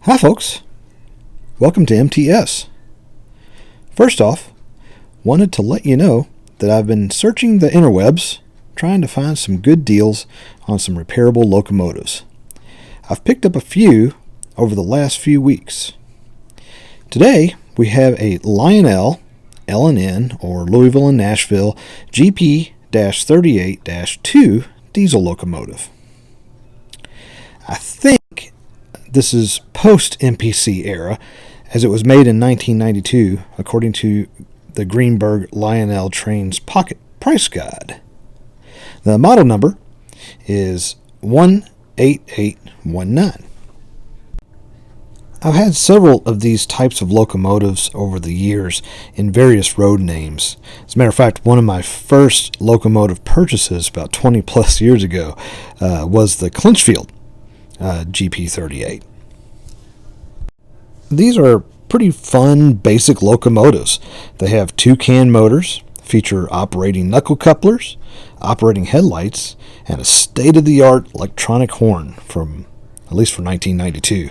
Hi folks, welcome to MTS. First off, wanted to let you know that I've been searching the interwebs trying to find some good deals on some repairable locomotives. I've picked up a few over the last few weeks. Today we have a Lionel L&N or Louisville Nashville GP-38-2 diesel locomotive. I think this is post-MPC era, as it was made in 1992, according to the Greenberg Lionel Trains Pocket Price Guide. The model number is 18819. I've had several of these types of locomotives over the years in various road names. As a matter of fact, one of my first locomotive purchases about 20 plus years ago was the Clinchfield GP-38. These are pretty fun, basic locomotives. They have two can motors, feature operating knuckle couplers, operating headlights, and a state-of-the-art electronic horn from, at least for 1992.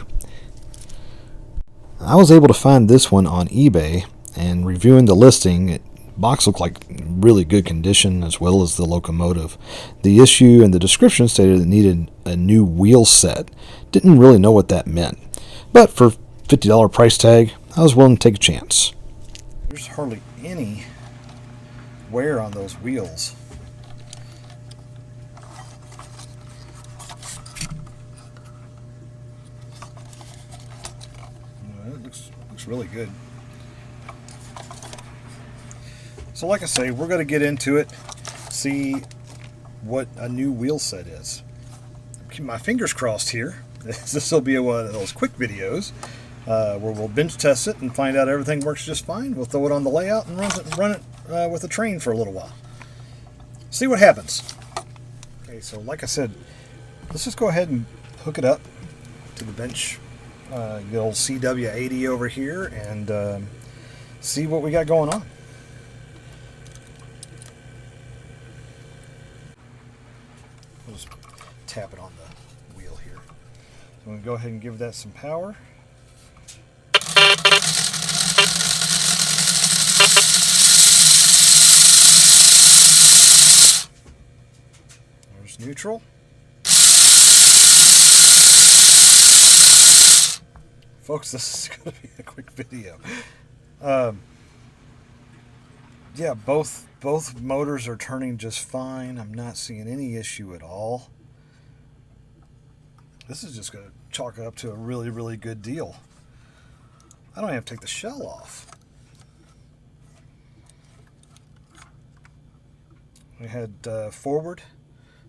I was able to find this one on eBay, and reviewing the listing, the box looked like really good condition as well as the locomotive. The issue and the description stated it needed a new wheel set. Didn't really know what that meant, but for $50 price tag, I was willing to take a chance. There's hardly any wear on those wheels. It looks really good. So like I say, we're going to get into it, see what a new wheel set is. Keep my fingers crossed here. This will be one of those quick videos where we'll bench test it and find out everything works just fine. We'll throw it on the layout and run it with a train for a little while. See what happens. Okay, so like I said, let's just go ahead and hook it up to the bench, the old CW80 over here, and see what we got going on. We'll just tap it on the wheel here. So I'm going to go ahead and give that some power. There's neutral. Folks, this is going to be a quick video. Yeah, both motors are turning just fine. I'm not seeing any issue at all. This is just going to chalk it up to a really, really good deal. I don't have to take the shell off. We had forward,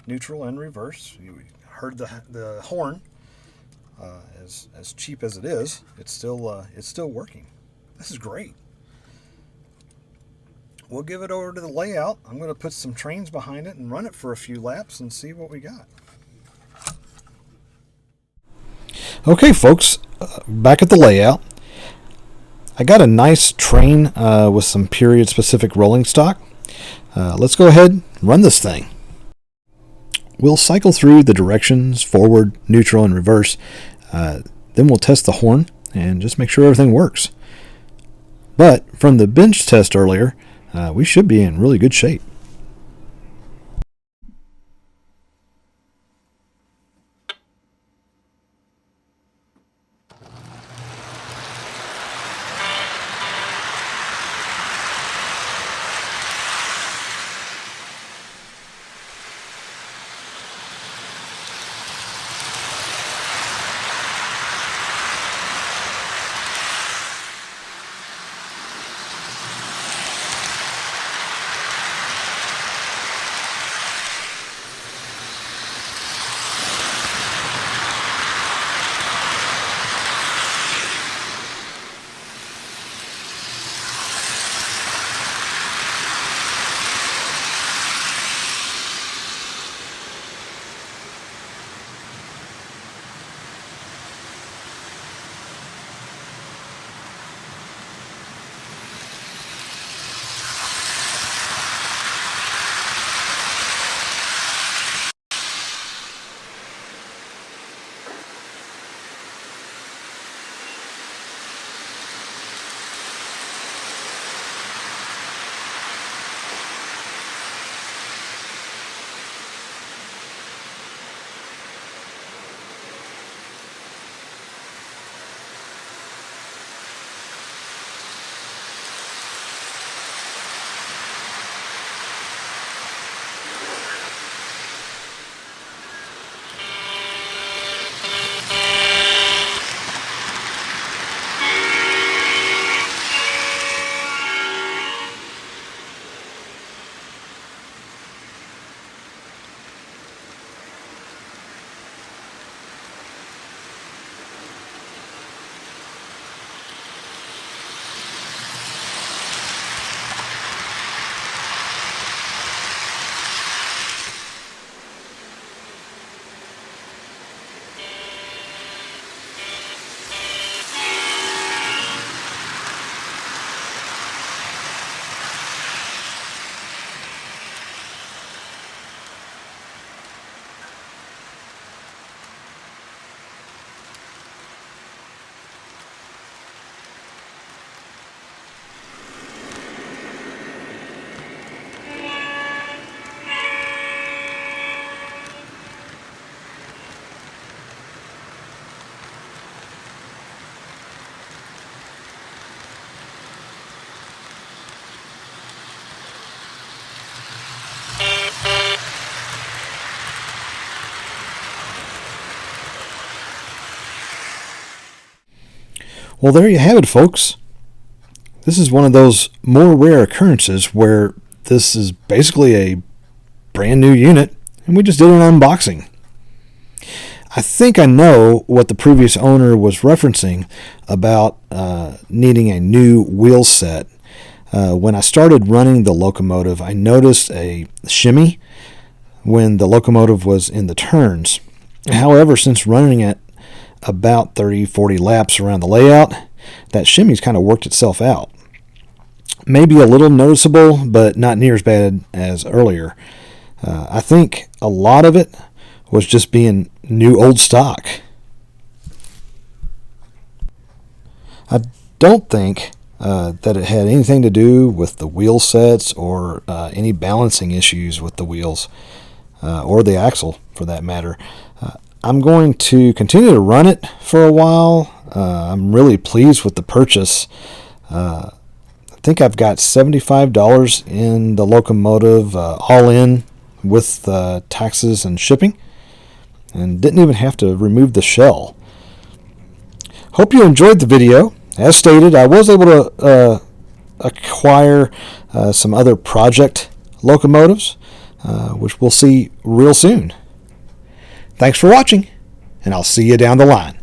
neutral, and reverse. You heard the horn. As cheap as it is, it's still working. This is great. We'll give it over to the layout. I'm going to put some trains behind it and run it for a few laps and see what we got. Okay, folks, back at the layout. I got a nice train with some period-specific rolling stock. Let's go ahead and run this thing. We'll cycle through the directions, forward, neutral, and reverse. Then we'll test the horn and just make sure everything works. But from the bench test earlier, we should be in really good shape. Well, there you have it, folks. This is one of those more rare occurrences where this is basically a brand new unit, and we just did an unboxing. I think I know what the previous owner was referencing about needing a new wheel set. When I started running the Locomotive, I noticed a shimmy when the Locomotive was in the turns. However, since running it about 30-40 laps around the layout, that shimmy's kind of worked itself out. Maybe a little noticeable, but not near as bad as earlier. I think a lot of it was just being new old stock. I don't think that it had anything to do with the wheel sets or any balancing issues with the wheels or the axle for that matter. I'm going to continue to run it for a while. I'm really pleased with the purchase. I think I've got $75 in the Locomotive all in with taxes and shipping, and didn't even have to remove the shell. Hope you enjoyed the video. As stated, I was able to acquire some other project locomotives, which we'll see real soon. Thanks for watching, and I'll see you down the line.